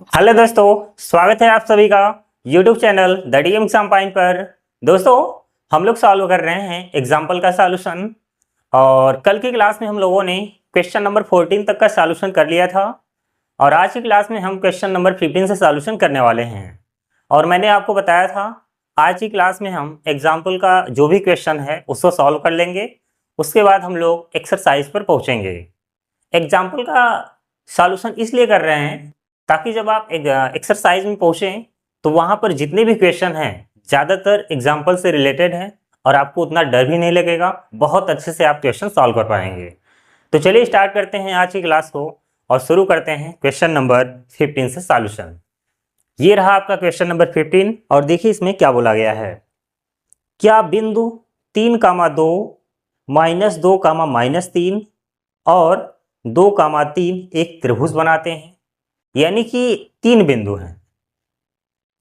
Hello दोस्तों, स्वागत है आप सभी का YouTube channel the DM exam point पर। दोस्तों, हम लोग सॉल्व कर रहे हैं एग्जाम्पल का सॉल्यूशन। और कल की क्लास में हम लोगों ने क्वेश्चन नंबर 14 तक का सॉल्यूशन कर लिया था और आज की क्लास में हम क्वेश्चन नंबर 15 से सॉल्यूशन करने वाले हैं। और मैंने आपको बताया था आज की क्लास में हम एग्जाम्पल का जो भी क्वेश्चन है उसको सॉल्व कर लेंगे, उसके बाद हम लोग एक्सरसाइज पर पहुँचेंगे। एग्जाम्पल का सॉल्यूशन इसलिए कर रहे हैं ताकि जब आप एक्सरसाइज में पहुंचें तो वहां पर जितने भी क्वेश्चन हैं ज़्यादातर एग्जाम्पल से रिलेटेड हैं और आपको उतना डर भी नहीं लगेगा, बहुत अच्छे से आप क्वेश्चन सॉल्व कर पाएंगे। तो चलिए स्टार्ट करते हैं आज की क्लास को और शुरू करते हैं क्वेश्चन नंबर 15 से सॉल्यूशन। ये रहा आपका क्वेश्चन नंबर 15 और देखिए इसमें क्या बोला गया है। क्या बिंदु 3,2 -2, -3 और 2,3 एक त्रिभुज बनाते हैं? यानी कि 3 बिंदु हैं,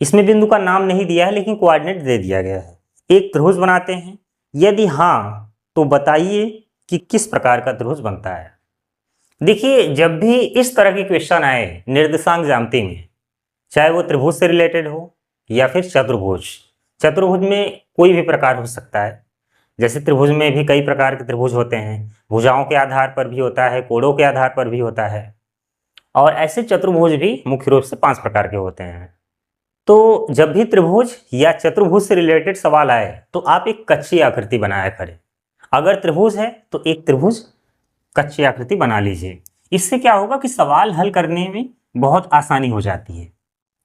इसमें बिंदु का नाम नहीं दिया है लेकिन कोऑर्डिनेट दे दिया गया है। एक त्रिभुज बनाते हैं? यदि हाँ तो बताइए कि किस प्रकार का त्रिभुज बनता है। देखिए, जब भी इस तरह के क्वेश्चन आए निर्देशांक ज्यामिति में, चाहे वो त्रिभुज से रिलेटेड हो या फिर चतुर्भुज, चतुर्भुज में कोई भी प्रकार हो सकता है। जैसे त्रिभुज में भी कई प्रकार के त्रिभुज होते हैं, भुजाओं के आधार पर भी होता है, कोणों के आधार पर भी होता है। और ऐसे चतुर्भुज भी मुख्य रूप से 5 प्रकार के होते हैं। तो जब भी त्रिभुज या चतुर्भुज से रिलेटेड सवाल आए तो आप एक कच्ची आकृति बनाया करें। अगर त्रिभुज है तो एक त्रिभुज कच्ची आकृति बना लीजिए। इससे क्या होगा कि सवाल हल करने में बहुत आसानी हो जाती है।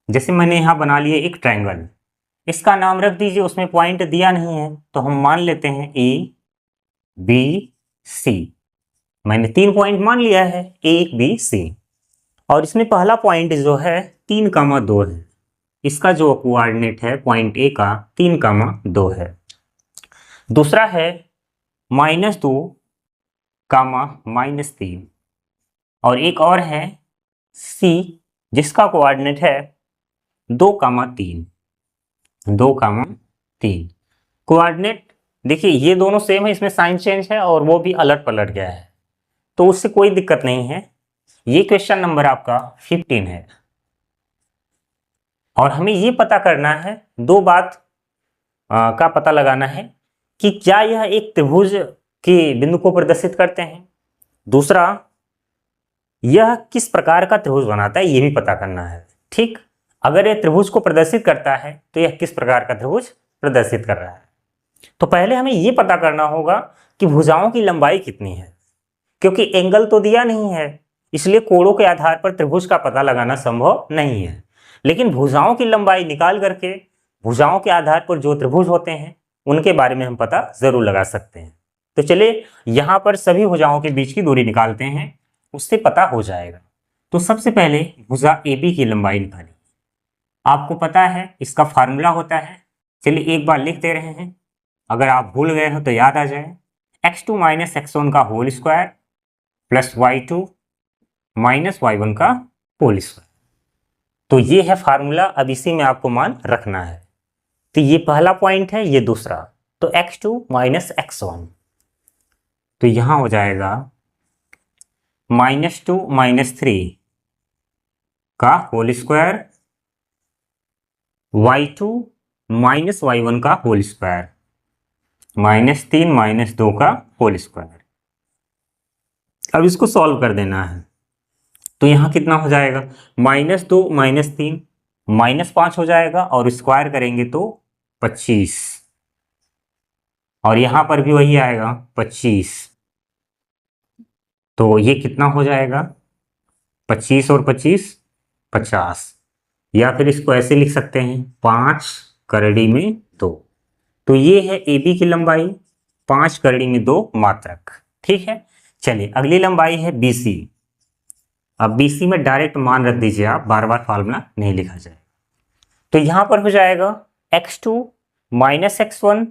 जैसे मैंने यहाँ बना लिए एक ट्रायंगल, इसका नाम रख दीजिए, उसमें पॉइंट दिया नहीं है तो हम मान लेते हैं ए बी सी। मैंने 3 पॉइंट मान लिया है, ए बी सी। और इसमें पहला पॉइंट जो है 3,2 है, इसका जो कोऑर्डिनेट है पॉइंट ए का 3,2 है। दूसरा है -2, -3 और एक और है सी जिसका कोऑर्डिनेट है 2,3। कोऑर्डिनेट देखिए ये दोनों सेम है, इसमें साइन चेंज है और वो भी अलट पलट गया है, तो उससे कोई दिक्कत नहीं है। ये क्वेश्चन नंबर आपका 15 है और हमें ये पता करना है, दो बात का पता लगाना है कि क्या यह एक त्रिभुज के बिंदु को प्रदर्शित करते हैं, दूसरा यह किस प्रकार का त्रिभुज बनाता है ये भी पता करना है। ठीक, अगर यह त्रिभुज को प्रदर्शित करता है तो यह किस प्रकार का त्रिभुज प्रदर्शित कर रहा है। तो पहले हमें ये पता करना होगा कि भुजाओं की लंबाई कितनी है, क्योंकि एंगल तो दिया नहीं है, इसलिए कोणों के आधार पर त्रिभुज का पता लगाना संभव नहीं है। लेकिन भुजाओं की लंबाई निकाल करके भुजाओं के आधार पर जो त्रिभुज होते हैं उनके बारे में हम पता जरूर लगा सकते हैं। तो चलिए यहाँ पर सभी भुजाओं के बीच की दूरी निकालते हैं, उससे पता हो जाएगा। तो सबसे पहले भुजा ए बी की लंबाई निकालिए। आपको पता है इसका फार्मूला होता है, चलिए एक बार लिख दे रहे हैं, अगर आप भूल गए हो तो याद आ जाए। x2 - x1 का whole square plus y2 - y1 का होल स्क्वायर। तो ये है फार्मूला, अब इसी में आपको मान रखना है। तो ये पहला पॉइंट है, ये दूसरा, तो x2 - x1, तो यहां हो जाएगा -2 - 3 का होल स्क्वायर, y2 - y1 का होल स्क्वायर, -3 - 2 का होल स्क्वायर। अब इसको सॉल्व कर देना है, तो यहाँ कितना हो जाएगा, -2 - 3 -5 हो जाएगा और स्क्वायर करेंगे तो 25, और यहाँ पर भी वही आएगा 25। तो ये कितना हो जाएगा, 25 और 25 50, या फिर इसको ऐसे लिख सकते हैं 5 करड़ी में 2। तो ये है ए बी की लंबाई, 5 करड़ी में 2 मात्रक। ठीक है, चलिए अगली लंबाई है बी सी। अब बी सी में डायरेक्ट मान रख दीजिए, आप बार बार फार्मूला नहीं लिखा जाए। तो यहां पर हो जाएगा x2 - x1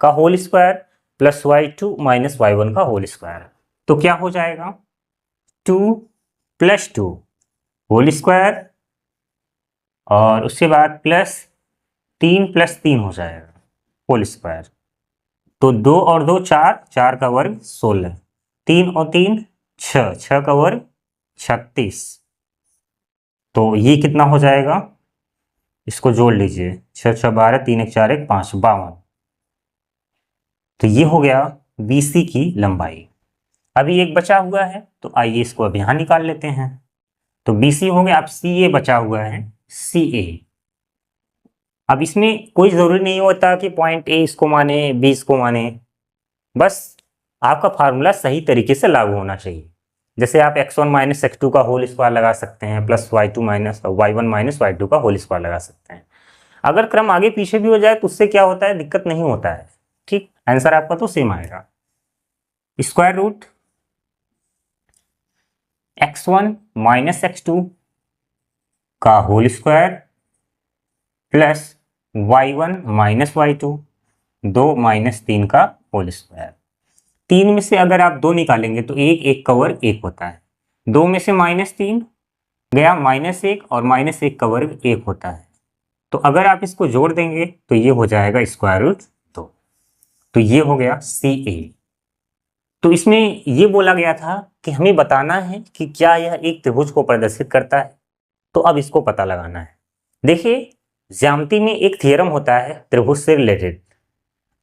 का whole square plus y2 - y1 का होल स्क्वायर। तो क्या हो जाएगा, 2 + 2 होल स्क्वायर और उसके बाद प्लस 3 + 3 हो जाएगा होल स्क्वायर। तो 2 और 2 4, 4 का वर्ग 16, 3 और 3 6, 6 का वर्ग 36। तो ये कितना हो जाएगा, इसको जोड़ लीजिए, 6 6 12, 3 1 4 1 5, 52। तो ये हो गया BC की लंबाई। अभी एक बचा हुआ है, तो आइए इसको अब यहाँ निकाल लेते हैं। तो BC हो गया, अब CA बचा हुआ है, CA। अब इसमें कोई ज़रूरी नहीं होता कि पॉइंट A इसको माने, B इसको माने, बस आपका फार्मूला सही तरीके से लागू होना चाहिए। जैसे आप x1 माइनस x2 का होल स्क्वायर लगा सकते हैं, plus y2 minus y1 minus y2 का होल स्क्वायर लगा सकते हैं। अगर क्रम आगे पीछे भी हो जाए तो उससे क्या होता है, दिक्कत नहीं होता है। ठीक, आंसर आपका तो सेम आएगा। Square root x1 minus x2 का whole square plus y1 minus y2, 2 minus 3 का होल स्क्वायर। 3 में से अगर आप 2 निकालेंगे तो एक का वर्ग 1 होता है। 2 में से -3 गया -1 और -1 का वर्ग 1 होता है। तो अगर आप इसको जोड़ देंगे तो ये हो जाएगा स्क्वायर रूट 2। तो ये हो गया CA। तो इसमें ये बोला गया था कि हमें बताना है कि क्या यह एक त्रिभुज को प्रदर्शित करता है। तो अब इसको पता लगाना है। देखिए, ज्यामिति में एक थ्योरम होता है त्रिभुज से रिलेटेड।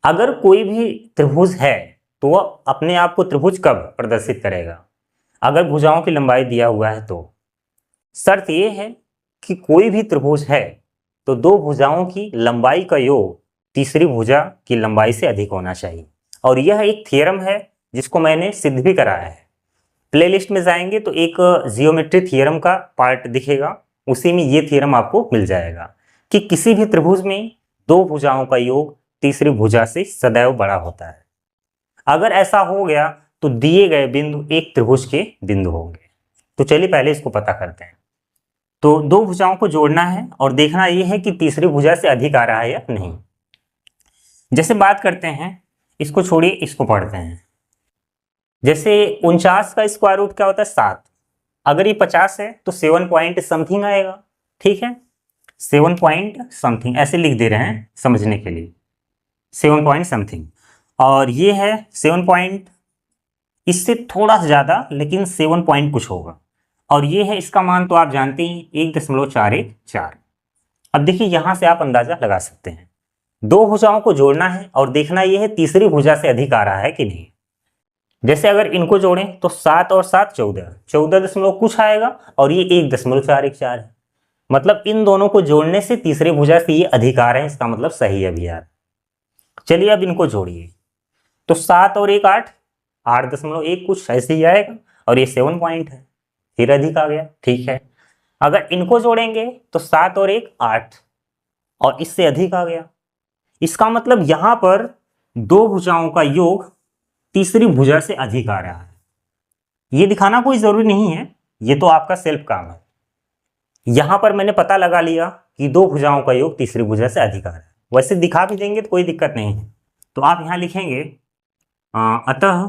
अगर कोई भी त्रिभुज है तो वह अपने आप को त्रिभुज कब प्रदर्शित करेगा, अगर भुजाओं की लंबाई दिया हुआ है तो। शर्त यह है कि कोई भी त्रिभुज है तो दो भुजाओं की लंबाई का योग तीसरी भुजा की लंबाई से अधिक होना चाहिए। और यह एक थ्योरम है जिसको मैंने सिद्ध भी कराया है। प्लेलिस्ट में जाएंगे तो एक जियोमेट्री थ्योरम का पार्ट दिखेगा, उसी में ये थ्योरम आपको मिल जाएगा कि किसी भी त्रिभुज में दो भुजाओं का योग तीसरी भुजा से सदैव बड़ा होता है। अगर ऐसा हो गया तो दिए गए बिंदु एक त्रिभुज के बिंदु होंगे। तो चलिए पहले इसको पता करते हैं। तो दो भुजाओं को जोड़ना है और देखना यह है कि तीसरी भुजा से अधिक आ रहा है या नहीं। जैसे बात करते हैं, इसको छोड़िए, इसको पढ़ते हैं। जैसे 49 का स्क्वायर रूट क्या होता है, 7। अगर ये 50 है तो 7 पॉइंट समथिंग आएगा। ठीक है, 7 पॉइंट समथिंग ऐसे लिख दे रहे हैं समझने के लिए, 7 पॉइंट समथिंग। और ये है 7 पॉइंट, इससे थोड़ा सा ज़्यादा लेकिन 7 पॉइंट कुछ होगा। और ये है इसका मान तो आप जानते ही 1.414। अब देखिए यहाँ से आप अंदाजा लगा सकते हैं। दो भुजाओं को जोड़ना है और देखना यह है तीसरी भुजा से अधिक आ रहा है कि नहीं। जैसे अगर इनको जोड़ें तो 7 और 7 14, 14 दशमलव कुछ आएगा और ये 1.414 है। मतलब इन दोनों को जोड़ने से तीसरी भुजा से ये अधिक आ रहे हैं, इसका मतलब सही है भैया। चलिए अब इनको जोड़िए तो 7 और 1 8, 8.1 कुछ ऐसे ही आएगा और ये 7 पॉइंट है, फिर अधिक आ गया। ठीक है, अगर इनको जोड़ेंगे तो 7 और 1 8 और इससे अधिक आ गया। इसका मतलब यहां पर दो भुजाओं का योग तीसरी भुजा से अधिक आ रहा है। ये दिखाना कोई जरूरी नहीं है, ये तो आपका सेल्फ काम है। यहां पर मैंने पता लगा लिया कि दो भुजाओं का योग तीसरी भुजा से अधिक आ रहा है। वैसे दिखा भी देंगे तो कोई दिक्कत नहीं है। तो आप यहां लिखेंगे अतः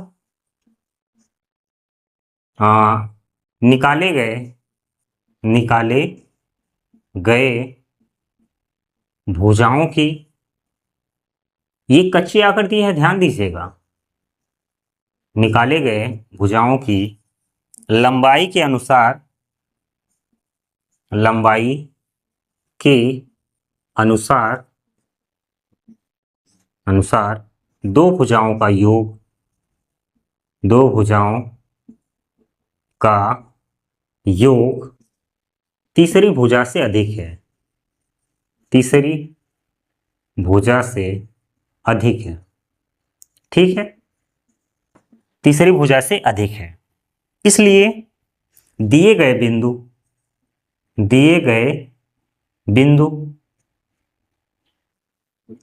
निकाले गए भुजाओं की, ये कच्ची आकृति है ध्यान दीजिएगा, निकाले गए भुजाओं की लंबाई के अनुसार दो भुजाओं का योग तीसरी भुजा से अधिक है, तीसरी भुजा से अधिक है। ठीक है, तीसरी भुजा से अधिक है, इसलिए दिए गए बिंदु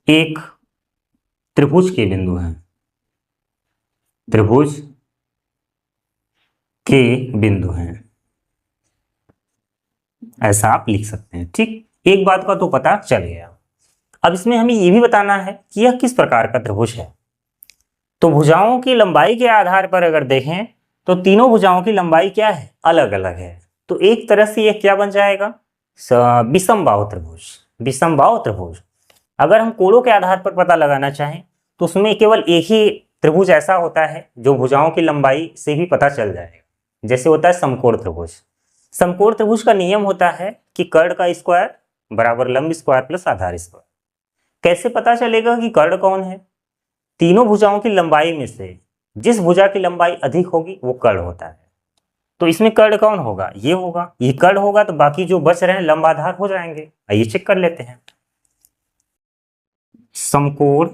एक त्रिभुज के बिंदु हैं, त्रिभुज के बिंदु हैं, ऐसा आप लिख सकते हैं। ठीक, एक बात का तो पता चल गया। अब इसमें हमें यह भी बताना है कि यह किस प्रकार का त्रिभुज है। तो भुजाओं की लंबाई के आधार पर अगर देखें तो तीनों भुजाओं की लंबाई क्या है, अलग अलग है। तो एक तरह से यह क्या बन जाएगा, विषमबाहु त्रिभुज। विषमबाहु त्रिभुज अगर हम कोणों के आधार पर पता लगाना चाहें तो उसमें केवल एक ही त्रिभुज ऐसा होता है जो भुजाओं की लंबाई से भी पता चल जाएगा, जैसे होता है समकोण त्रिभुज। समकोण त्रिभुज का नियम होता है कि कर्ण का स्क्वायर बराबर लंब स्क्वायर प्लस आधार स्क्वायर। कैसे पता चलेगा कि कर्ण कौन है? तीनों भुजाओं की लंबाई में से जिस भुजा की लंबाई अधिक होगी वो कर्ण होता है। तो इसमें कर्ण कौन होगा? ये होगा। ये कर्ण होगा तो बाकी जो बच रहे हैं लंब आधार हो जाएंगे। आइए चेक कर लेते हैं। समकोण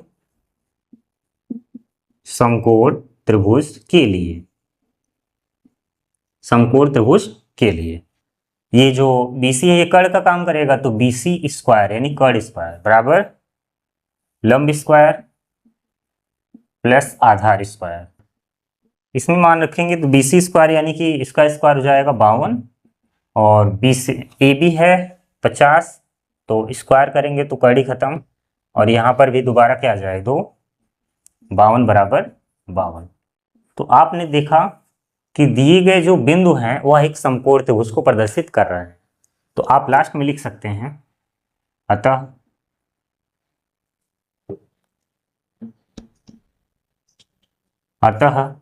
त्रिभुज के लिए, समकोण त्रिभुज के लिए ये जो BC है ये कर्ण का काम करेगा, तो BC स्क्वायर यानी कर्ण स्क्वायर बराबर लंब स्क्वायर प्लस आधार स्क्वायर। इसमें मान रखेंगे तो BC स्क्वायर यानी कि इसका स्क्वायर हो जाएगा 52 और BC AB है 50, तो स्क्वायर करेंगे तो कड़ी खत्म और यहाँ पर भी दोबारा क्या आ जाए 2, 52 बराबर 52। तो आपने देखा कि दिए गए जो बिंदु हैं वह एक समकोण त्रिभुज को प्रदर्शित कर रहे हैं। तो आप लास्ट में लिख सकते हैं अतः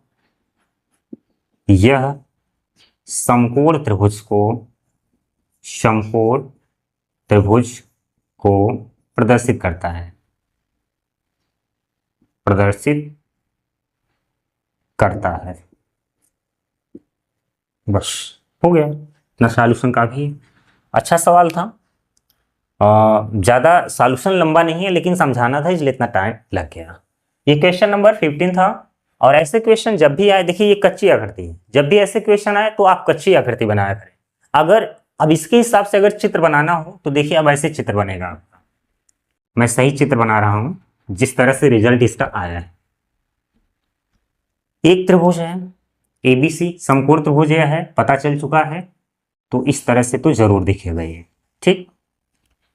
यह समकोण त्रिभुज को प्रदर्शित करता है, बस हो गया। इतना सॉल्यूशन का भी अच्छा सवाल था। ज़्यादा सॉल्यूशन लंबा नहीं है लेकिन समझाना था इसलिए इतना टाइम लग गया। ये क्वेश्चन नंबर 15 था। और ऐसे क्वेश्चन जब भी आए, देखिए ये कच्ची आकृति है, जब भी ऐसे क्वेश्चन आए तो आप कच्ची आकृति बनाया करें। अगर अब इसके हिसाब से अगर चित्र बनाना हो तो देखिए अब ऐसे चित्र बनेगा आपका। मैं सही चित्र बना रहा हूं जिस तरह से रिजल्ट इसका आया है। एक त्रिभुज है ABC, समकोण त्रिभुज यह है, पता चल चुका है। तो इस तरह से तो जरूर दिखेगा ये, ठीक।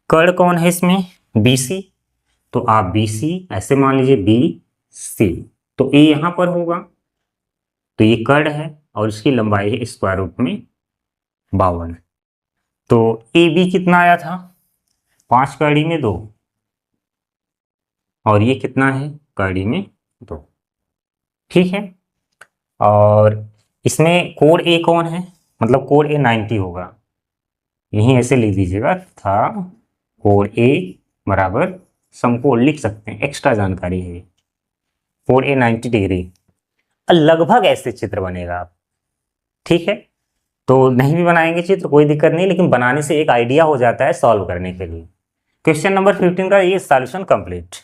कर्ण कौन है इसमें? BC, तो आप BC ऐसे मान लीजिए BC, तो A यहां पर होगा, तो ये कर्ण है और इसकी लंबाई है स्क्वायर रूट में 52। तो AB कितना आया था? 5 कड़ी में 2, और ये कितना है? कड़ी में 2, ठीक है। और इसमें कोण A कौन है? मतलब कोण A 90 होगा, यहीं ऐसे लिख दीजिएगा था कोण A बराबर समकोण लिख सकते हैं, एक्स्ट्रा जानकारी है। कोण A 90 डिग्री, लगभग ऐसे चित्र बनेगा आप, ठीक है। तो नहीं भी बनाएंगे चित्र कोई दिक्कत नहीं, लेकिन बनाने से एक आइडिया हो जाता है सॉल्व करने के लिए। क्वेश्चन नंबर 15 का ये सॉल्यूशन कंप्लीट।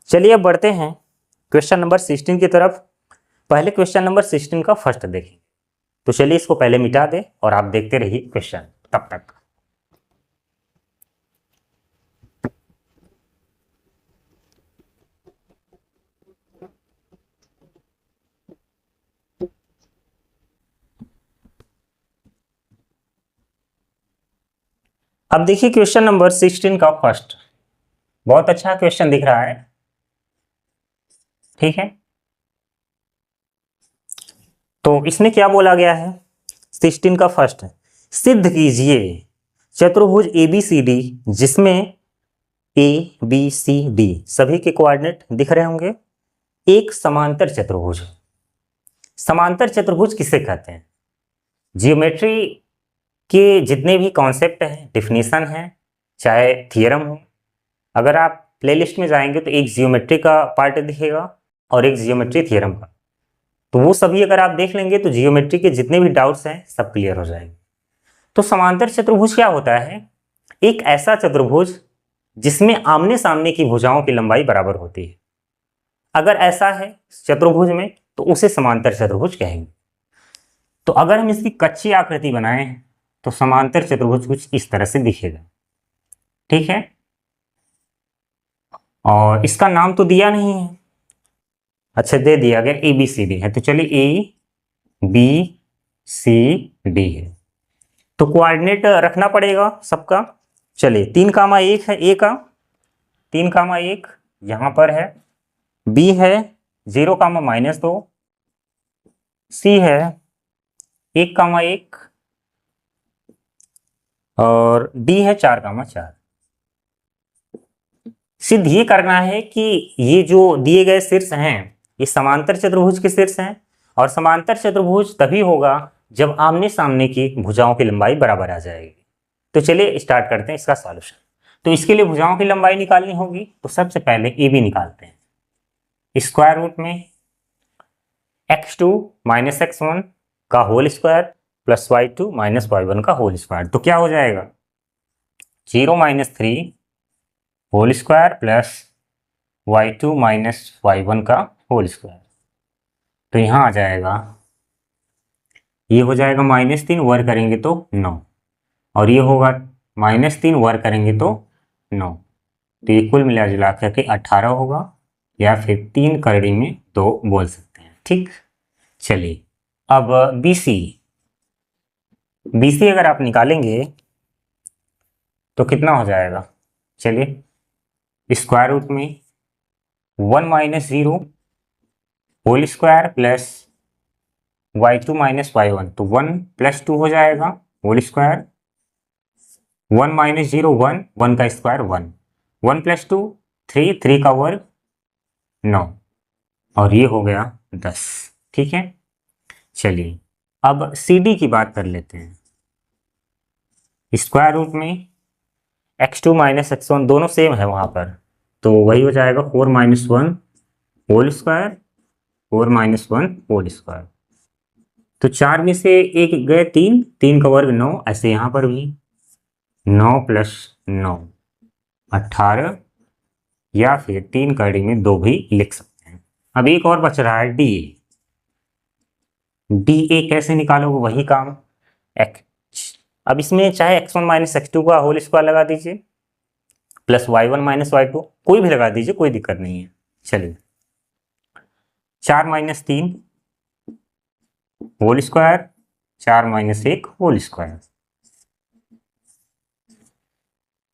चलिए अब बढ़ते हैं क्वेश्चन नंबर 16 की तरफ। पहले क्वेश्चन नंबर 16 का फर्स्ट देखें। तो चलिए इसको पहले मिटा दें और आप देखते रहिए क्वेश्चन तब तक। अब देखिए क्वेश्चन नंबर 16 का फर्स्ट, बहुत अच्छा क्वेश्चन दिख रहा है, ठीक है। तो इसमें क्या बोला गया है? 16 का फर्स्ट है, सिद्ध कीजिए चतुर्भुज ABCD जिसमें ABCD सभी के कोऑर्डिनेट दिख रहे होंगे, एक समांतर चतुर्भुज। समांतर चतुर्भुज किसे कहते हैं? जियोमेट्री के जितने भी कॉन्सेप्ट हैं, डिफिनीशन हैं, चाहे थियरम हो, अगर आप प्लेलिस्ट में जाएंगे तो एक जियोमेट्री का पार्ट दिखेगा और एक जियोमेट्री थियरम का, तो वो सभी अगर आप देख लेंगे तो जियोमेट्री के जितने भी डाउट्स हैं सब क्लियर हो जाएंगे। तो समांतर चतुर्भुज क्या होता है? एक ऐसा चतुर्भुज जिसमें आमने सामने की भुजाओं की लंबाई बराबर होती है। अगर ऐसा है चतुर्भुज में तो उसे समांतर चतुर्भुज कहेंगे। तो अगर हम इसकी कच्ची आकृति बनाएं तो समांतर चतुर्भुज कुछ इस तरह से दिखेगा, ठीक है। और इसका नाम तो दिया नहीं है, अच्छा दे दिया गया ABCD है, तो चलिए ABCD है, तो कोऑर्डिनेट रखना पड़ेगा सबका। चलिए 3,1 है A का, 3,1 यहां पर है, B है 0,-2, C है 1,1 और D है 4,4। सिद्ध ये करना है कि ये जो दिए गए शीर्ष हैं ये समांतर चतुर्भुज के शीर्ष हैं, और समांतर चतुर्भुज तभी होगा जब आमने सामने की भुजाओं की लंबाई बराबर आ जाएगी। तो चलिए स्टार्ट करते हैं इसका सॉल्यूशन। तो इसके लिए भुजाओं की लंबाई निकालनी होगी, तो सबसे पहले ए बी निकालते हैं। स्क्वायर रूट में x2 माइनस x1 का whole square plus y2 minus y1 का होल स्क्वायर, तो क्या हो जाएगा 0 minus 3 whole square plus y2 minus y1 का होल स्क्वायर। तो यहाँ आ जाएगा, ये हो जाएगा -3 वर्ग करेंगे तो 9, और ये होगा -3 वर्ग करेंगे तो 9, तो ये कुल मिला जुला करके 18 होगा, या फिर 3 करड़ी में 2 बोल सकते हैं। ठीक, चलिए अब BC अगर आप निकालेंगे तो कितना हो जाएगा, चलिए स्क्वायर रूट में 1 minus 0 whole square plus y2 minus y1, तो 1 प्लस 2 हो जाएगा होल स्क्वायर, 1 माइनस 0 1, 1 का स्क्वायर 1, 1 प्लस 2 3, 3 का वर्ग 9, और ये हो गया 10। ठीक है, चलिए अब CD की बात कर लेते हैं। स्क्वायर रूट में x2 माइनस x1 दोनों सेम है वहां पर, तो वही हो जाएगा 4 minus 1 whole square, 4 minus 1 whole square, तो 4 में से एक गए 3, 3 का वर्ग 9, ऐसे यहां पर भी 9 प्लस 9 18, या फिर 3 कड़ी में 2 भी लिख सकते हैं। अब एक और बच रहा है DA कैसे निकालोगे, वही काम अब इसमें चाहे x1 माइनस x2 का होल स्क्वायर लगा दीजिए, प्लस y1 माइनस y2 कोई भी लगा दीजिए, कोई दिक्कत नहीं है। चलिए 4 minus 3 whole square, 4 minus 1 whole square,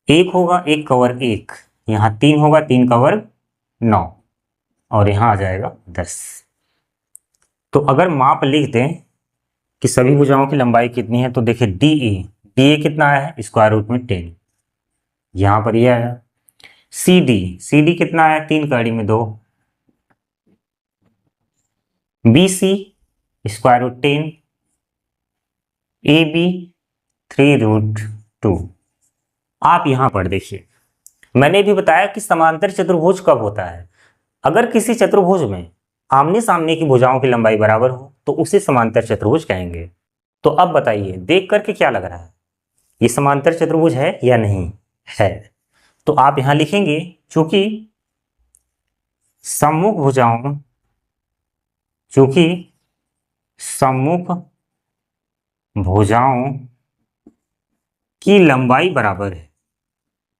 1 होगा 1 का वर्ग 1, यहाँ 3 होगा 3 का वर्ग 9, और यहाँ आ जाएगा 10। तो अगर माप लिख दें कि सभी भुजाओं की लंबाई कितनी है, तो देखिए DA कितना आया है, स्क्वायर रूट में 10, यहां पर ये आया। CD कितना आया, 3 कड़ी में 2, BC square root 10, AB 3 root 2। आप यहां पर देखिए, मैंने भी बताया कि समांतर चतुर्भुज कब होता है, अगर किसी चतुर्भुज में आमने सामने की भुजाओं की लंबाई बराबर हो तो उसे समांतर चतुर्भुज कहेंगे। तो अब बताइए देख करके क्या लग रहा है, ये समांतर चतुर्भुज है या नहीं है? तो आप यहां लिखेंगे, चूंकि सम्मुख भुजाओं की लंबाई बराबर है,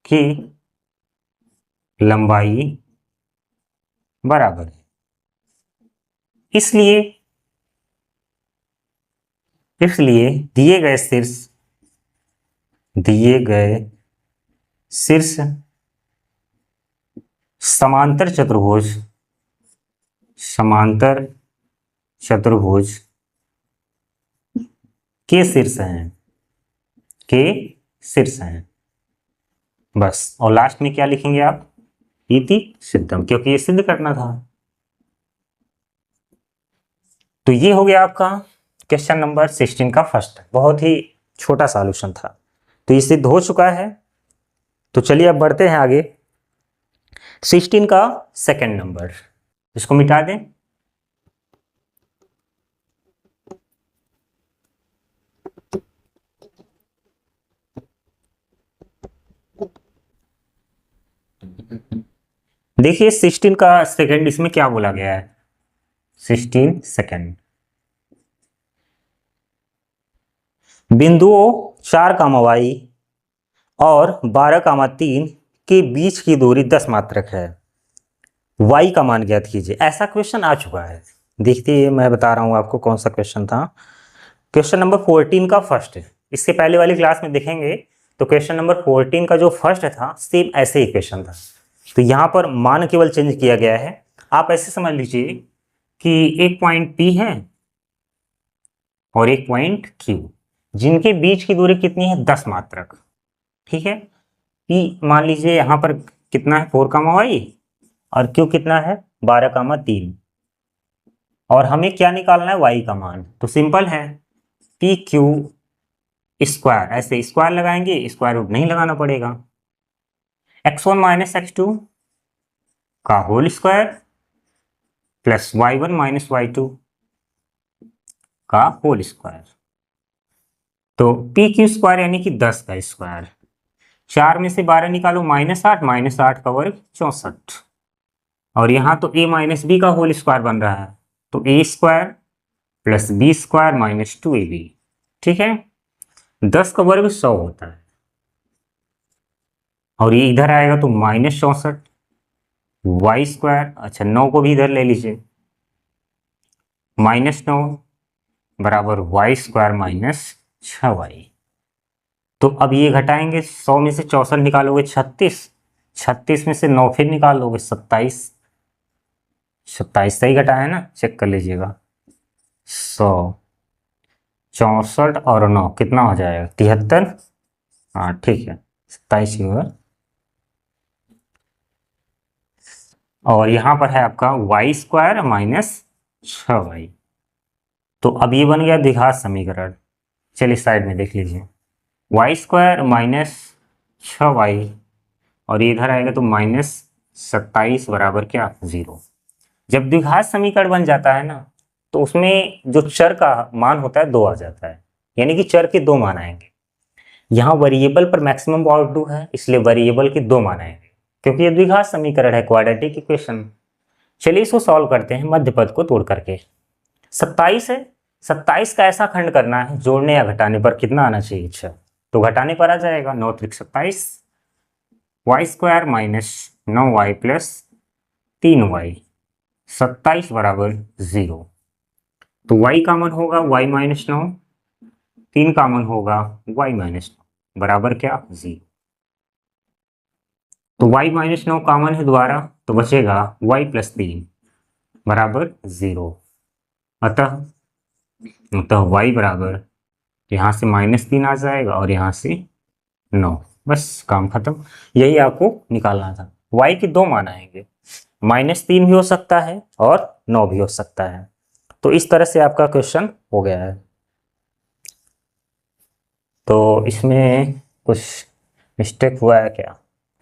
कि लंबाई बराबर है, इसलिए दिए गए शीर्ष समांतर चतुर्भुज के शीर्ष हैं, बस। और लास्ट में क्या लिखेंगे आप, इति सिद्धम, क्योंकि ये सिद्ध करना था। तो ये हो गया आपका क्वेश्चन नंबर 16 का फर्स्ट, बहुत ही छोटा सॉल्यूशन था, तो ये सिद्ध हो चुका है। तो चलिए अब बढ़ते हैं आगे, 16 का सेकंड नंबर, इसको मिटा दें। देखिए 16 का सेकंड, इसमें क्या बोला गया है, 16 सेकंड, बिंदुओं 4, y और 12, 3 के बीच की दूरी 10 मात्रक है, y का मान ज्ञात कीजिए। ऐसा क्वेश्चन आ चुका है, देखिए मैं बता रहा हूं आपको कौन सा क्वेश्चन था। क्वेश्चन नंबर 14 का फर्स्ट है, इसके पहले वाली क्लास में देखेंगे तो क्वेश्चन नंबर 14 का जो फर्स्ट था सेम ऐसे ही क्वेश्चन था, तो यहाँ पर मान केवल चेंज किया गया है। आप ऐसे समझ लीजिए कि एक पॉइंट P है और एक पॉइंट Q, जिनके बीच की दूरी कितनी है, 10 मात्रक। ठीक है, P मान लीजिए यहाँ पर कितना है, 4, और Q कितना है, 12, 3, और हमें क्या निकालना है, y का मान। तो सिंपल है, पी क्यू स्क्वायर, ऐसे स्क्वायर लगाएंगे, स्क्वायर रूट नहीं लगाना पड़ेगा। x1 माइनस x2 का whole square plus y1 minus y2 का होल स्क्वायर। तो पी क्यू स्क्वायर यानी कि 10 का स्क्वायर। 4 में से 12 निकालो, -8, -8 का वर्ग 64। और यहाँ तो a माइनस बी का होल स्क्वायर बन रहा है, तो a square plus b square minus 2ab। ठीक है, 10 का वर्ग 100 होता है, और ये इधर आएगा तो -64 वाई स्क्वायर। अच्छा, 9 को भी इधर ले लीजिए, -9 बराबर वाई स्क्वायर माइनस 6y। तो अब ये घटाएंगे, 100 में से 64 निकालोगे 36, 36 में से 9 फिर निकालोगे 27, 27 सही घटाया है ना, चेक कर लीजिएगा। 100, 64 और 9 कितना हो जाएगा, 73। हाँ ठीक है, 27 ही होगा। और यहाँ पर है आपका वाई स्क्वायर माइनस 6y। तो अब ये बन गया द्विघात समीकरण। चलिए साइड में देख लीजिए, वाई स्क्वायर माइनस 6y और इधर आएगा तो -27 बराबर क्या, 0। जब द्विघात समीकरण बन जाता है ना, तो उसमें जो चर का मान होता है 2 आ जाता है, यानी कि चर के 2 मान आएंगे। यहाँ वेरिएबल पर मैक्सिमम पावर 2 है, इसलिए वेरिएबल के 2 मान आएंगे, क्योंकि ये द्विघात समीकरण है, क्वाड्रेटिक इक्वेशन। चलिए इसको सॉल्व करते हैं मध्य पद को तोड़ करके। 27 है, 27 का ऐसा खंड करना है, जोड़ने या घटाने पर कितना आना चाहिए, अच्छा तो घटाने पर आ जाएगा, 9 त्रिक 27, Y square minus 9y plus 3y, 27 बराबर 0। तो y कॉमन होगा, y माइनस 9, 3 कॉमन होगा, y माइनस 9 बराबर क्या, 0। तो y माइनस 9 कॉमन है दोबारा, तो बचेगा y प्लस 3 बराबर 0। अतः y बराबर, यहाँ से -3 आ जाएगा और यहाँ से 9, बस काम खत्म। यही आपको निकालना था। y के 2 मान आएंगे, -3 भी हो सकता है और 9 भी हो सकता है। तो इस तरह से आपका क्वेश्चन हो गया है। तो इसमें कुछ मिस्टेक हुआ है क्या,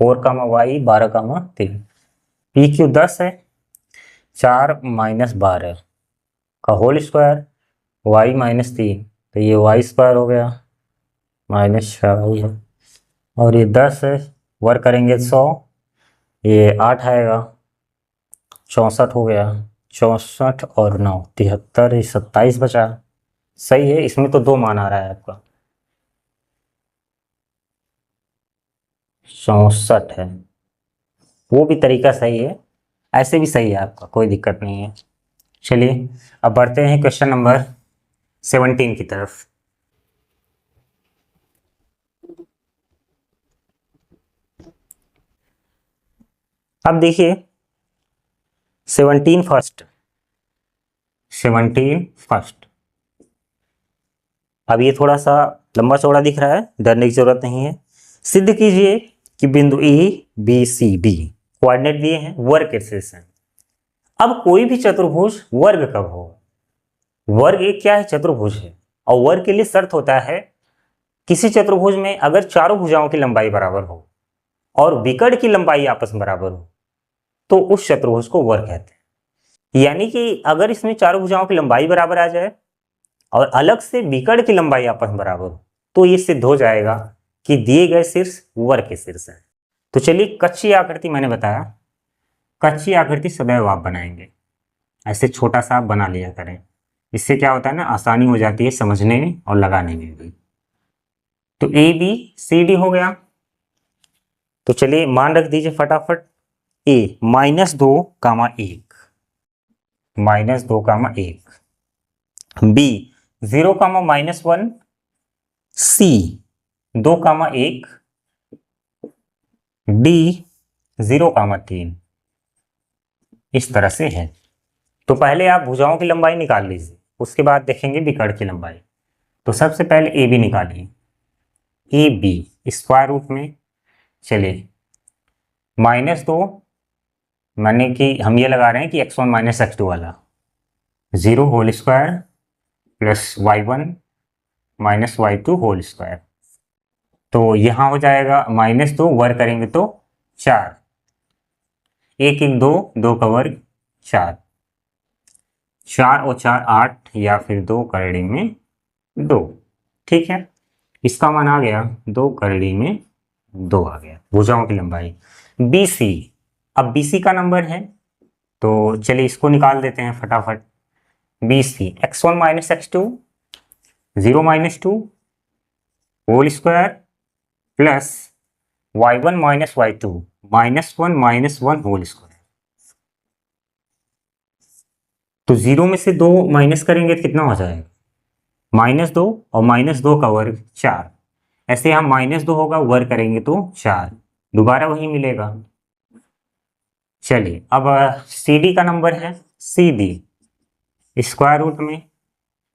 4 का y 12 का 3, पी क्यू 10 है, 4 माइनस 12 का होल स्क्वायर, y -3, तो ये वाई स्क्वायर हो गया -6y है, और ये 10 है, वर्क करेंगे 100, ये 8 आएगा, 64 हो गया, 64 और 9 73, ये 27 बचा। सही है, इसमें तो 2 मान आ रहा है आपका, 64 है, वो भी तरीका सही है, ऐसे भी सही है आपका, कोई दिक्कत नहीं है। चलिए अब बढ़ते हैं क्वेश्चन नंबर 17 की तरफ। अब देखिए 17 फर्स्ट, अब ये थोड़ा सा लंबा चौड़ा दिख रहा है, डरने की जरूरत नहीं है। सिद्ध कीजिए कि बिंदु ABCD कोऑर्डिनेट दिए हैं, वर्ग के शीर्ष हैं। अब कोई भी चतुर्भुज वर्ग कब हो, वर्ग एक क्या है, चतुर्भुज है, और वर्ग के लिए शर्त होता है किसी चतुर्भुज में अगर चारों भुजाओं की लंबाई बराबर हो और विकर्ण की लंबाई आपस में बराबर हो, तो उस चतुर्भुज को वर्ग कहते हैं। यानी कि अगर इसमें चारों भुजाओं की लंबाई बराबर आ जाए और अलग से विकर्ण की लंबाई आपस में बराबर हो, तो ये सिद्ध हो जाएगा कि दिए गए शीर्ष वर्ग के शीर्ष है। तो चलिए कच्ची आकृति, मैंने बताया कच्ची आकृति सदैव आप बनाएंगे, ऐसे छोटा सा आप बना लिया करें, इससे क्या होता है ना, आसानी हो जाती है समझने में और लगाने में भी। तो ABCD हो गया, तो चलिए मान रख दीजिए फटाफट, A -2, -1, B 0, -1, C 2, 1, D 0, 3, इस तरह से है। तो पहले आप भुजाओं की लंबाई निकाल लीजिए, उसके बाद देखेंगे विकर्ण की लंबाई। तो सबसे पहले AB निकालिए, AB स्क्वायर रूट में, चलिए -2 माने कि हम ये लगा रहे हैं कि x1 - x2 वाला, 0 whole square plus y1 -y2 whole square. तो यहाँ हो जाएगा -2 वर्ग करेंगे तो 4, 1 1 2, 2 का वर्ग 4, 4 और 4 8 या फिर 2 करड़ी में 2। ठीक है, इसका मान आ गया 2 करड़ी में 2 आ गया भुजाओं की लंबाई। BC, अब BC का नंबर है तो चलिए इसको निकाल देते हैं फटाफट। BC x1 - x2 0 - 2 whole square plus y1 - y2 -1 -1 whole square. तो 0 में से 2 माइनस करेंगे तो कितना हो जाएगा, -2 और -2 का वर्ग 4। ऐसे हम -2 होगा वर्ग करेंगे तो 4, दोबारा वही मिलेगा। चलिए अब CD का नंबर है, CD स्क्वायर रूट में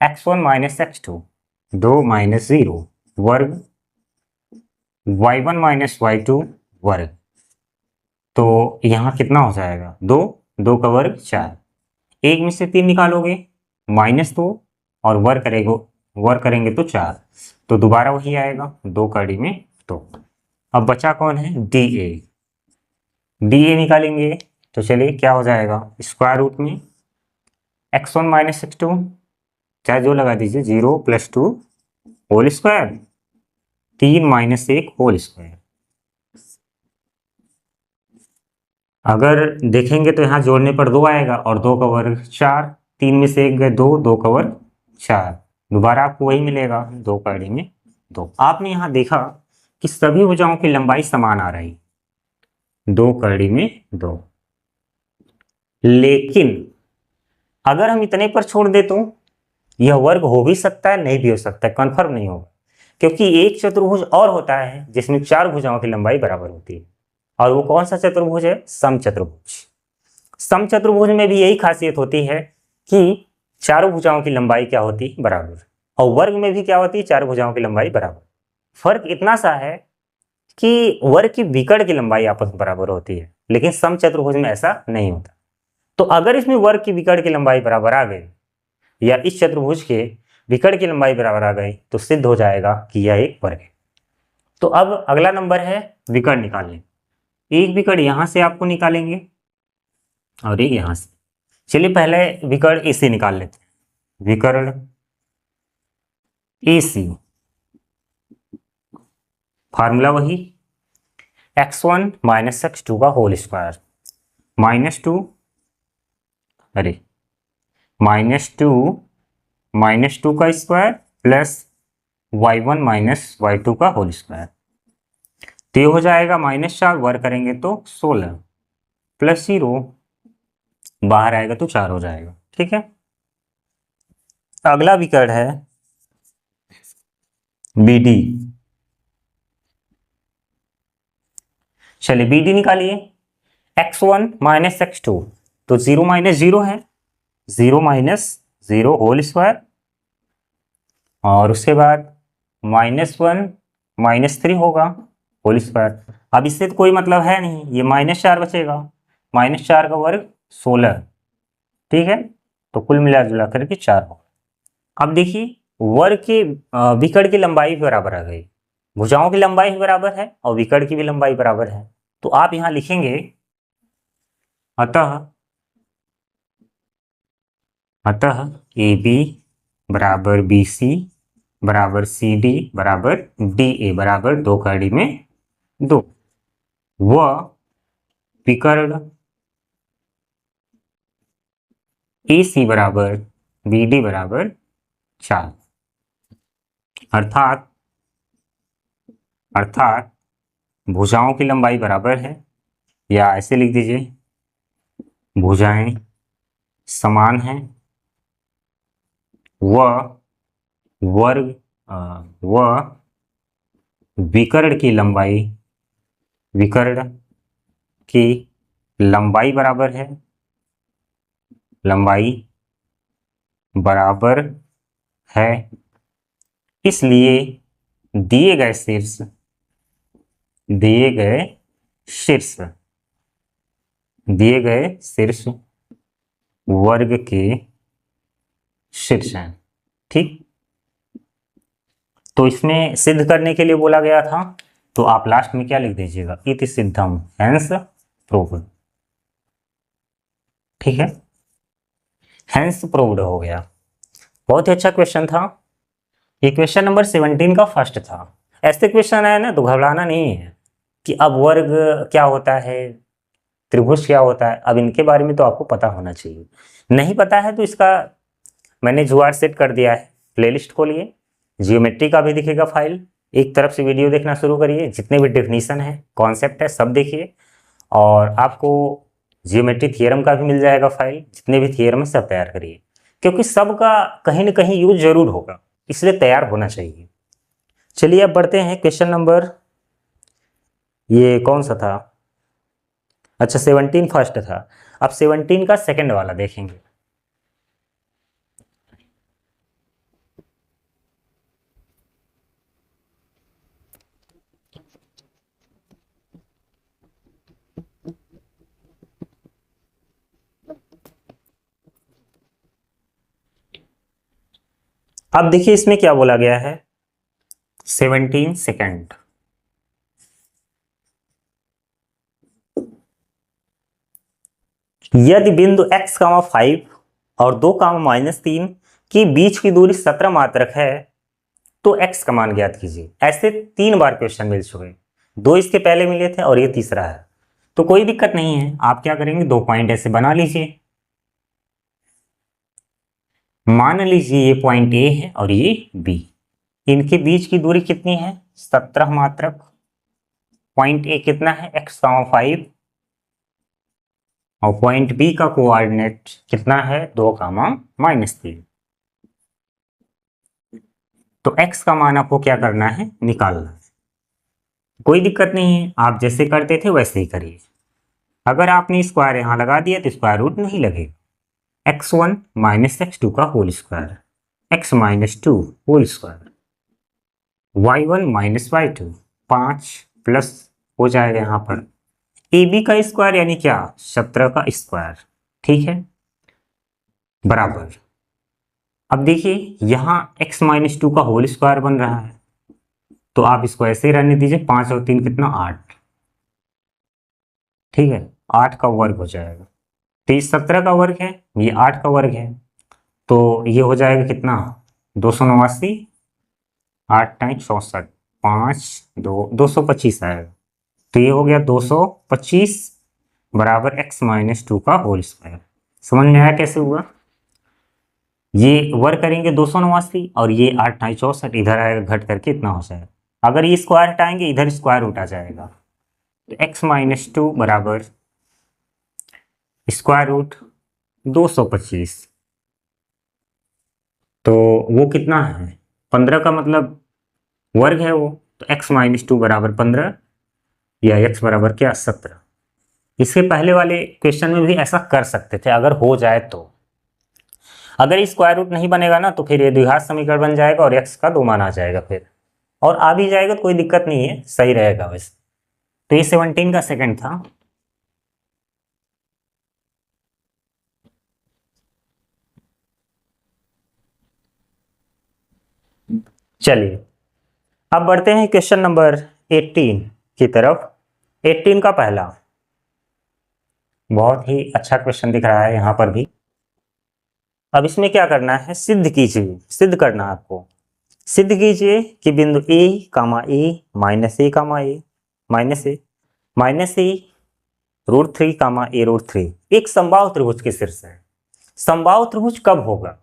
x1 - x2 2 - 0 वर्ग y1 - y2 वर्ग। तो यहाँ कितना हो जाएगा, 2, 2 का वर्ग 4, 1 में से 3 निकालोगे -2 और वर्ग करेंगे तो 4, तो दोबारा वही आएगा 2 कड़ी में 2। अब बचा कौन है, DA। DA निकालेंगे तो चलिए क्या हो जाएगा, स्क्वायर रूट में x1 - x2 चाहे जो लगा दीजिए 0 + 2 होल स्क्वायर 3 - 1 होल स्क्वायर। अगर देखेंगे तो यहाँ जोड़ने पर 2 आएगा और 2 का वर्ग 4, 3 में से 1 गए 2, 2 का वर्ग 4, दोबारा आपको वही मिलेगा 2 कड़ी में 2। आपने यहाँ देखा कि सभी भुजाओं की लंबाई समान आ रही, 2 कड़ी में 2। लेकिन अगर हम इतने पर छोड़ दे तो यह वर्ग हो भी सकता है, नहीं भी हो सकता है, कन्फर्म नहीं होगा, क्योंकि एक चतुर्भुज और होता है जिसमें 4 भुजाओं की लंबाई बराबर होती है, और वो कौन सा चतुर्भुज है, समचतुर्भुज। समचतुर्भुज में भी यही खासियत होती है कि चारों भुजाओं की लंबाई क्या होती है, बराबर, और वर्ग में भी क्या होती है, 4 भुजाओं की लंबाई बराबर। फर्क इतना सा है कि वर्ग की विकर्ण की लंबाई आपस में बराबर होती है, लेकिन समचतुर्भुज में ऐसा नहीं होता। तो अगर इसमें वर्ग की विकर्ण की लंबाई बराबर आ गई या इस चतुर्भुज के विकर्ण की लंबाई बराबर आ गई तो सिद्ध हो जाएगा कि यह एक वर्ग है। तो अब अगला नंबर है विकर्ण निकालने। एक विकर्ण यहां से आपको निकालेंगे और एक यहां से। चलिए पहले विकर्ण AC निकाल लेते हैं। विकर्ण AC, फार्मूला वही x1 - x2 का होल स्क्वायर -2 -2 का स्क्वायर प्लस y1 - y2 का होल स्क्वायर। तो ये हो जाएगा -4 वर्ग करेंगे तो 16 प्लस 0 बाहर आएगा तो 4 हो जाएगा। ठीक है, अगला विकर्ण है BD। चलिए BD निकालिए, x1 - x2 तो 0 - 0 है, 0 - 0 होल स्क्वायर, और उसके बाद -1 - 3 होगा होल स्क्वायर। अब इससे तो कोई मतलब है नहीं, ये -4 बचेगा, -4 का वर्ग 16। ठीक है, तो कुल मिला जुला करके 4 होगा। अब देखिए वर्ग के विकर्ण की लंबाई बराबर आ गई, भुजाओं की लंबाई भी बराबर है और विकर्ण की भी लंबाई बराबर है। तो आप यहां लिखेंगे अतः AB बराबर BC बराबर CD बराबर DA बराबर 2 कड़ी में 2, व विकर्ण AC बराबर BD बराबर 4। अर्थात भुजाओं की लंबाई बराबर है, या ऐसे लिख दीजिए भुजाएं समान हैं व वर्ग व विकर्ण की लंबाई बराबर है, लंबाई बराबर है। इसलिए दिए गए शीर्ष वर्ग के शीर्ष हैं। ठीक, तो इसमें सिद्ध करने के लिए बोला गया था, तो आप लास्ट में क्या लिख दीजिएगा, इति सिद्धम हैंस प्रूव्ड। ठीक है, हैंस प्रूव्ड हो गया। बहुत ही अच्छा क्वेश्चन था ये। क्वेश्चन नंबर 17 का फर्स्ट था। ऐसे क्वेश्चन है ना तो घबराना नहीं है कि अब वर्ग क्या होता है, त्रिभुज क्या होता है, अब इनके बारे में तो आपको पता होना चाहिए। नहीं पता है तो इसका मैंने जुगाड़ सेट कर दिया है। प्लेलिस्ट खोलिए, जियोमेट्री का भी दिखेगा फाइल, एक तरफ से वीडियो देखना शुरू करिए, जितने भी डेफिनेशन है, कॉन्सेप्ट है, सब देखिए। और आपको जियोमेट्री थियरम का भी मिल जाएगा फाइल, जितने भी थियरम है सब तैयार करिए, क्योंकि सबका कहीं ना कहीं यूज जरूर होगा, इसलिए तैयार होना चाहिए। चलिए अब बढ़ते हैं क्वेश्चन नंबर, ये कौन सा था, अच्छा 17 फर्स्ट था। अब 17 का सेकंड वाला देखेंगे। अब देखिए इसमें क्या बोला गया है, 17 सेकंड। यदि बिंदु x, 5 और 2, -3 की बीच की दूरी 17 मात्रक है तो x का मान ज्ञात कीजिए। ऐसे 3 बार क्वेश्चन मिल चुके हैं, 2 इसके पहले मिले थे और ये तीसरा है। तो कोई दिक्कत नहीं है, आप क्या करेंगे, 2 पॉइंट ऐसे बना लीजिए। मान लीजिए ये पॉइंट A है और ये B, इनके बीच की दूरी कितनी है, 17 मात्रक। पॉइंट A कितना है, x, 5 और पॉइंट B का कोऑर्डिनेट कितना है, 2, -3। तो x का मान आपको क्या करना है, निकालना है। कोई दिक्कत नहीं है, आप जैसे करते थे वैसे ही करिए। अगर आपने स्क्वायर यहां लगा दिया तो स्क्वायर रूट नहीं लगेगा। x1 - x2 का whole square, x - 2 whole square, y1 - y2 5 plus हो जाएगा यहाँ पर ab का स्क्वायर यानी क्या, 17 का स्क्वायर। ठीक है, बराबर। अब देखिए यहाँ x - 2 का होल स्क्वायर बन रहा है, तो आप इसको ऐसे ही रहने दीजिए। 5 और 3 कितना, 8। ठीक है, 8 का वर्ग हो जाएगा। तो ये 17 का वर्ग है, ये 8 का वर्ग है, तो ये हो जाएगा कितना, 289। 8 टाइम 64, 5 2 225 आएगा। तो ये हो गया 225 बराबर x - 2 का होल स्क्वायर। समझ में आया कैसे हुआ। ये वर्ग करेंगे 289 और ये 8 टाइम 64 इधर आएगा, घट करके इतना हो जाएगा। अगर ये स्क्वायर हटाएंगे इधर स्क्वायर रूट आ जाएगा, तो x - 2 बराबर स्क्वायर रूट 225। तो वो कितना है, 15 का मतलब वर्ग है वो, तो x - 2 बराबर 15 या x बराबर क्या, 17। इसके पहले वाले क्वेश्चन में भी ऐसा कर सकते थे अगर हो जाए तो। अगर स्क्वायर रूट नहीं बनेगा ना तो फिर ये द्विघात समीकरण बन जाएगा और x का 2 मान आ जाएगा फिर, और आ भी जाएगा तो कोई दिक्कत नहीं है, सही रहेगा वैसे। तो ये 17 का सेकंड था। चलिए अब बढ़ते हैं क्वेश्चन नंबर 18 की तरफ। 18 का पहला, बहुत ही अच्छा क्वेश्चन दिख रहा है यहाँ पर भी। अब इसमें क्या करना है, सिद्ध कीजिए, सिद्ध करना है आपको। सिद्ध कीजिए कि बिंदु a, a minus A √3, a√3 एक समबाहु त्रिभुज के शीर्ष है। समबाहु त्रिभुज कब होगा,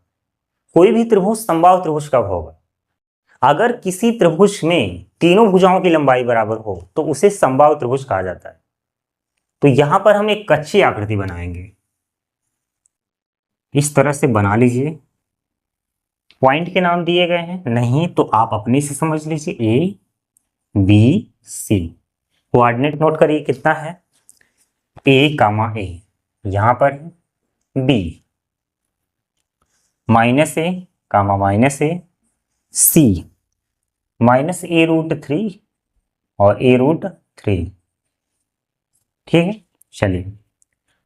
कोई भी त्रिभुज समबाहु त्रिभुज कब होगा, अगर किसी त्रिभुज में तीनों भुजाओं की लंबाई बराबर हो तो उसे समबाहु त्रिभुज कहा जाता है। तो यहां पर हम एक कच्ची आकृति बनाएंगे, इस तरह से बना लीजिए। पॉइंट के नाम दिए गए हैं, नहीं तो आप अपने से समझ लीजिए, A B C. Coordinate note करिए कितना है, a, a यहां पर b -a, c -a√3 और a√3। ठीक है, चलिए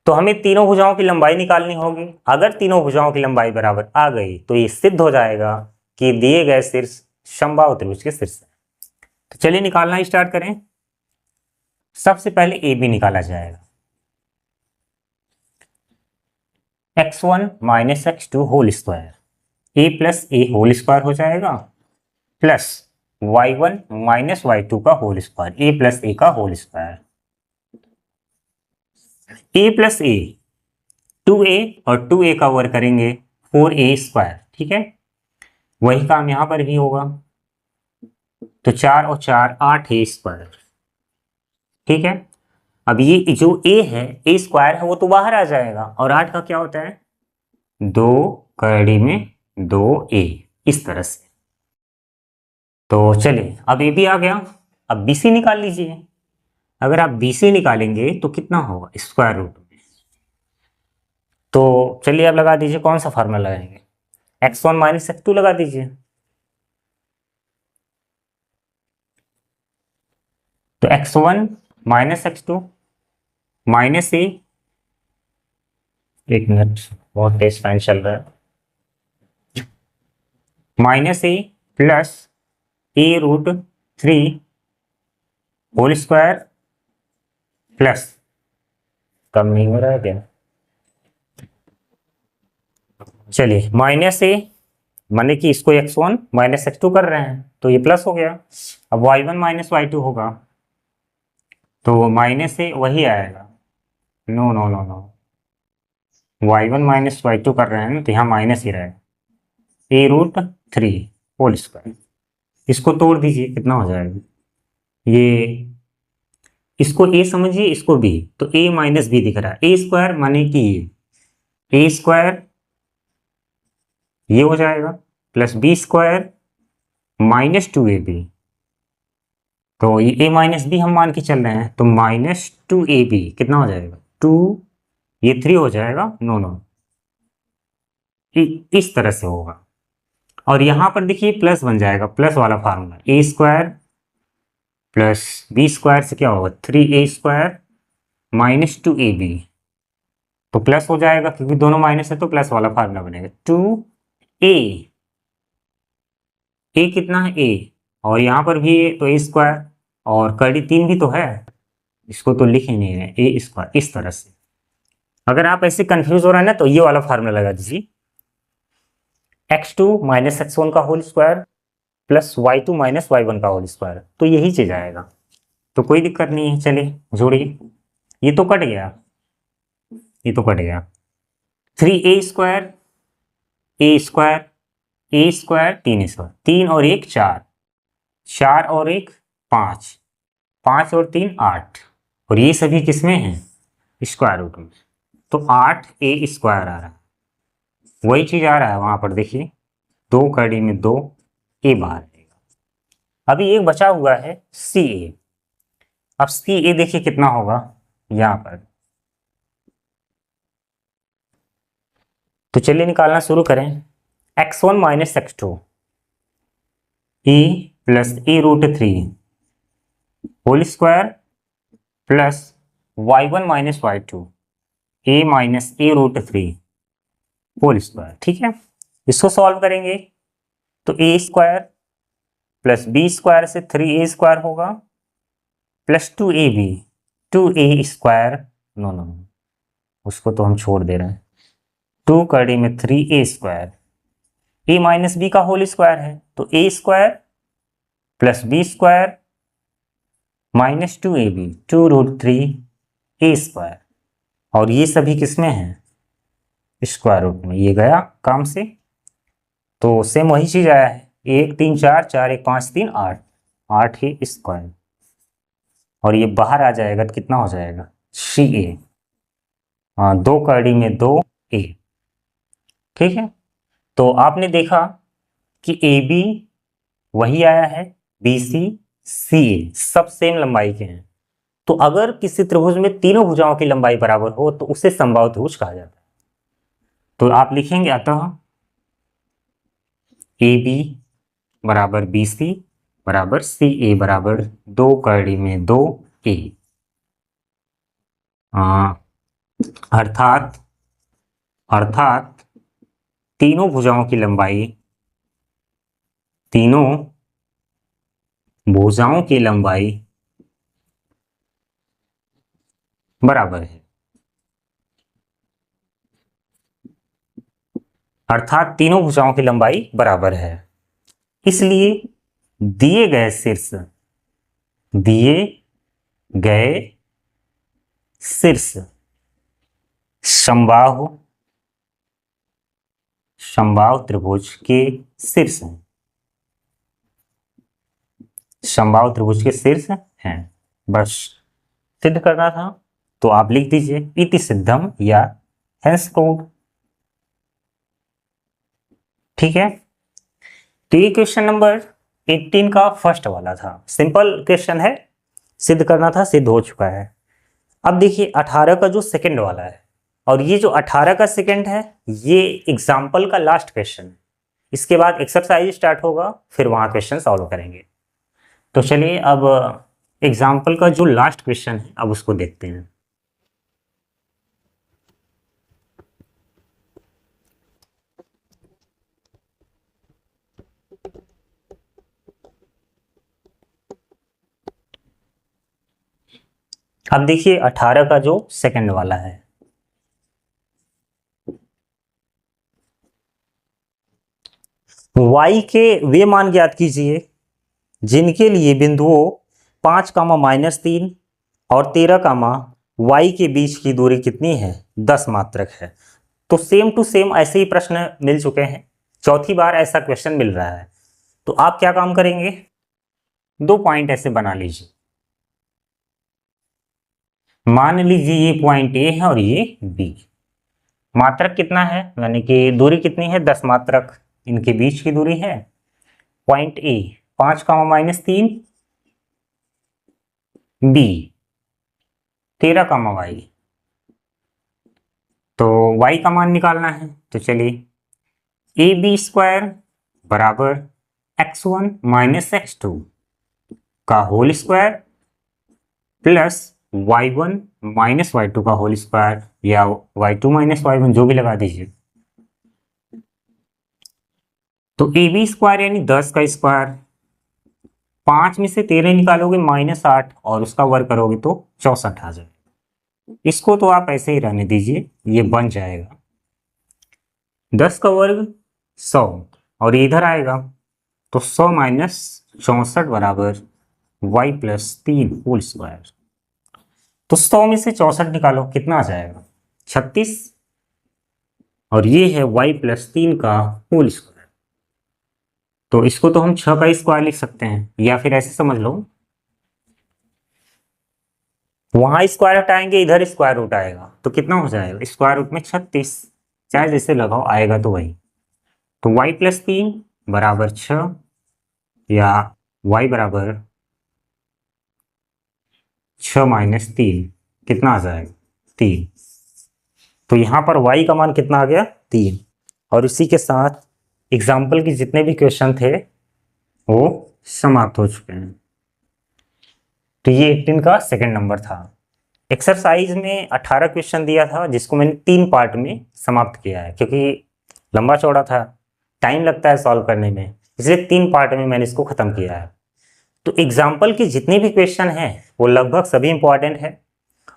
तो हमें तीनों भुजाओं की लंबाई निकालनी होगी। अगर तीनों भुजाओं की लंबाई बराबर आ गई तो ये सिद्ध हो जाएगा कि दिए गए शीर्ष समबाहु त्रिभुज के शीर्ष है। तो चलिए निकालना स्टार्ट करें। सबसे पहले ए बी निकाला जाएगा। x1 minus x2 whole square, a plus a whole square हो जाएगा, प्लस y1 माइनस y2 का whole square, a plus a का whole square, a plus a 2a और 2a का वर्ग करेंगे 4a स्क्वायर। ठीक है, वही काम यहां पर भी होगा। तो 4 और 4 8a स्क्वायर। ठीक है, अब ये जो a है, a स्क्वायर है, वो तो बाहर आ जाएगा, और 8 का क्या होता है 2 कड़ी में 2a, इस तरह से। तो चलिए अब a भी आ गया, अब bc निकाल लीजिए। अगर आप bc निकालेंगे तो कितना होगा स्क्वायर रूट में। तो चलिए आप लगा दीजिए, कौन सा फार्मूला लगाएंगे, x1 माइनस x2 लगा दीजिए। तो x1 माइनस x2 माइनस ए, एक मिनट बहुत तेज फैन चल रहा है, minus A plus a root 3 whole square, plus कम नहीं हो रहा है क्या, चलिए माइनस ए, माने कि इसको x1 माइनस x2 कर रहे हैं तो ये प्लस हो गया। अब y1 माइनस y2 होगा, तो माइनस ए वही आएगा, no no no no, y1 minus y2 कर रहे हैं ना, तो यहाँ माइनस ही रहेगा, ए रूट 3 होल स्क्वायर। इसको तोड़ दीजिए, कितना हो जाएगा, ये इसको a समझिए, इसको b, तो a माइनस बी दिख रहा है, ए स्क्वायर माने कि ए स्क्वायर ये हो जाएगा, plus b square minus 2ab। तो ये a माइनस बी हम मान के चल रहे हैं, तो माइनस 2ab कितना हो जाएगा 2, ये 3 हो जाएगा, नो नो, इस तरह से होगा। और यहां पर देखिए प्लस बन जाएगा, प्लस वाला फार्मूला, ए स्क्वायर प्लस बी स्क्वायर से क्या होगा 3a स्क्वायर माइनस 2ab, तो प्लस हो जाएगा क्योंकि दोनों माइनस है, तो प्लस वाला फार्मूला बनेगा 2a, a कितना है a, और यहां पर भी a, तो a स्क्वायर, और कड़ी 3 भी तो है, इसको तो लिख ही नहीं है, ए स्क्वायर, इस तरह से। अगर आप ऐसे कंफ्यूज हो रहे हैं ना, तो ये वाला फार्मूला लगा दीजिए, x2 माइनस x1 का whole square plus y2 minus y1 का होल स्क्वायर, तो यही चीज आएगा, तो कोई दिक्कत नहीं है। चलिए जोड़िए, ये तो कट गया, ये तो कट गया, 3a स्क्वायर, ए स्क्वायर, ए स्क्वायर 3 स्क्वायर, 3 और 1 4, 4 और 1 5, 5 और 3 8, और ये सभी किसमें हैं स्क्वायर रूट में, तो 8a स्क्वायर आ रहा है, वही चीज आ रहा है वहां पर, देखिए 2 कड़ी में 2, ए बाहर आएगा। अभी एक बचा हुआ है सी ए, अब सी ए देखिए कितना होगा यहां पर, तो चलिए निकालना शुरू करें। x1 minus x2 a plus a root 3 whole square plus y1 minus y2 a minus a root 3 whole square. ठीक है, इसको सॉल्व करेंगे तो a square plus b square से 3a स्क्वायर होगा, plus 2ab, 2a square, no no उसको तो हम छोड़ दे रहे हैं, 2 कड़ी में 3a square, a minus b का होल स्क्वायर है, तो a square plus b square minus 2ab, 2 root 3 a square, और ये सभी किसमें हैं स्क्वायर रूट में, ये गया काम से, तो सेम वही चीज आया है, 1 3 4, 4 1 5 3 8, 8 ही स्क्वायर, और ये बाहर आ जाएगा तो कितना हो जाएगा सी ए, 2 कड़ी में 2a। ठीक है, तो आपने देखा कि ए बी वही आया है, बी सी सी ए सब सेम लंबाई के हैं, तो अगर किसी त्रिभुज में तीनों भुजाओं की लंबाई बराबर हो तो उसे समबाहु त्रिभुज कहा जाता है। तो आप लिखेंगे अतः ए बी बराबर बी सी बराबर सी ए बराबर 2 कड़ी में 2a, अर्थात तीनों भुजाओं की लंबाई, तीनों भुजाओं की लंबाई बराबर है, अर्थात तीनों भुजाओं की लंबाई बराबर है। इसलिए दिए गए शीर्ष, दिए गए शीर्ष समबाहु समबाहु त्रिभुज के शीर्ष हैं, समबाहु त्रिभुज के शीर्ष हैं। बस सिद्ध करना था, तो आप लिख दीजिए इति सिद्धम या हेंस प्रूव्ड। ठीक है, तो ये क्वेश्चन नंबर 18 का फर्स्ट वाला था, सिंपल क्वेश्चन है, सिद्ध करना था, सिद्ध हो चुका है। अब देखिए 18 का जो सेकंड वाला है, और ये जो 18 का सेकंड है ये एग्जाम्पल का लास्ट क्वेश्चन है। इसके बाद एक्सरसाइज स्टार्ट होगा, फिर वहां क्वेश्चन सॉल्व करेंगे। तो चलिए अब एग्जाम्पल का जो लास्ट क्वेश्चन है अब उसको देखते हैं। अब देखिए 18 का जो सेकंड वाला है, y के वे मान ज्ञात कीजिए जिनके लिए बिंदुओं 5, -3 और 13, y के बीच की दूरी कितनी है, 10 मात्रक है। तो सेम टू सेम ऐसे ही प्रश्न मिल चुके हैं, चौथी बार ऐसा क्वेश्चन मिल रहा है। तो आप क्या काम करेंगे, 2 पॉइंट ऐसे बना लीजिए। मान लीजिए ये पॉइंट ए है और ये बी, मात्रक कितना है, यानी कि दूरी कितनी है, 10 मात्रक, इनके बीच की दूरी है पॉइंट ए 5, -3, बी 13, y। तो y का मान निकालना है, तो चलिए AB² बराबर x1 - x2 का whole square plus y1 - y2 का होल स्क्वायर, या y2 - y1 जो भी लगा दीजिए। तो AB² यानी 10 का स्क्वायर, 5 में से 13 निकालोगे -8 और उसका वर्ग करोगे तो 64 आ जाएगा। इसको तो आप ऐसे ही रहने दीजिए, ये बन जाएगा 10 का वर्ग 100, और इधर आएगा तो 100 - 64 बराबर y + 3 होल स्क्वायर। तो 100 में से 64 निकालो, कितना आ जाएगा 36, और ये है y + 3 का होल स्क्वायर। तो इसको तो हम 6 का स्क्वायर लिख सकते हैं, या फिर ऐसे समझ लो, वहां स्क्वायर हटाएंगे इधर स्क्वायर रूट आएगा, तो कितना हो जाएगा स्क्वायर रूट में 36, चाहे जैसे लगाओ आएगा तो वही। तो y + 3 बराबर 6, या y बराबर 6 - 3 कितना आ जाएगा 3। तो यहाँ पर y का मान कितना आ गया 3, और इसी के साथ एग्जाम्पल के जितने भी क्वेश्चन थे वो समाप्त हो चुके हैं। तो ये 18 का सेकंड नंबर था। एक्सरसाइज में 18 क्वेश्चन दिया था, जिसको मैंने 3 पार्ट में समाप्त किया है, क्योंकि लंबा चौड़ा था, टाइम लगता है सॉल्व करने में, इसलिए 3 पार्ट में मैंने इसको ख़त्म किया है। तो एग्जाम्पल के जितने भी क्वेश्चन हैं वो लगभग सभी इंपॉर्टेंट है,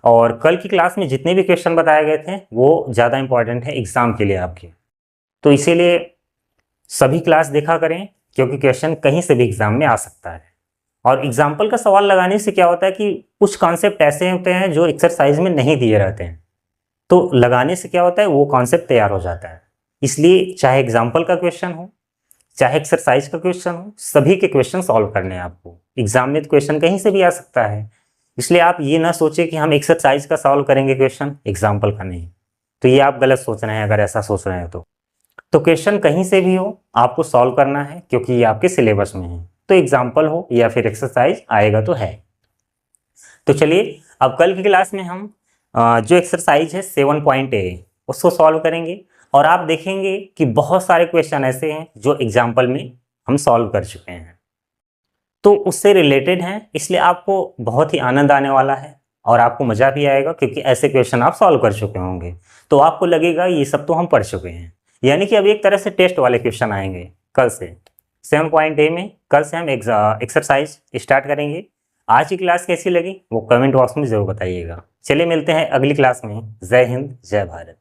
और कल की क्लास में जितने भी क्वेश्चन बताए गए थे वो ज़्यादा इंपॉर्टेंट है एग्ज़ाम के लिए आपके। तो इसीलिए सभी क्लास देखा करें, क्योंकि क्वेश्चन कहीं से भी एग्जाम में आ सकता है। और एग्जाम्पल का सवाल लगाने से क्या होता है कि कुछ कॉन्सेप्ट ऐसे होते हैं जो एक्सरसाइज में नहीं दिए रहते हैं, तो लगाने से क्या होता है वो कॉन्सेप्ट तैयार हो जाता है। इसलिए चाहे एग्जाम्पल का क्वेश्चन हो, चाहे एक्सरसाइज का क्वेश्चन हो, सभी के क्वेश्चन सॉल्व करने हैं आपको। एग्जाम में क्वेश्चन कहीं से भी आ सकता है, इसलिए आप ये ना सोचे कि हम एक्सरसाइज का सॉल्व करेंगे क्वेश्चन, एग्जाम्पल का नहीं। तो ये आप गलत सोच रहे हैं, अगर ऐसा सोच रहे हैं तो क्वेश्चन कहीं से भी हो आपको सॉल्व करना है, क्योंकि ये आपके सिलेबस में है। तो एग्जाम्पल हो या फिर एक्सरसाइज आएगा तो है। तो चलिए अब कल की क्लास में हम जो एक्सरसाइज है 7.A उसको सॉल्व करेंगे, और आप देखेंगे कि बहुत सारे क्वेश्चन ऐसे हैं जो एग्जाम्पल में हम सॉल्व कर चुके हैं, तो उससे रिलेटेड हैं, इसलिए आपको बहुत ही आनंद आने वाला है और आपको मज़ा भी आएगा, क्योंकि ऐसे क्वेश्चन आप सॉल्व कर चुके होंगे, तो आपको लगेगा ये सब तो हम पढ़ चुके हैं। यानी कि अब एक तरह से टेस्ट वाले क्वेश्चन आएंगे कल से, 7.A में कल से हम एक्सरसाइज स्टार्ट करेंगे। आज की क्लास कैसी लगी वो कमेंट बॉक्स में ज़रूर बताइएगा। चलिए मिलते हैं अगली क्लास में। जय हिंद, जय भारत।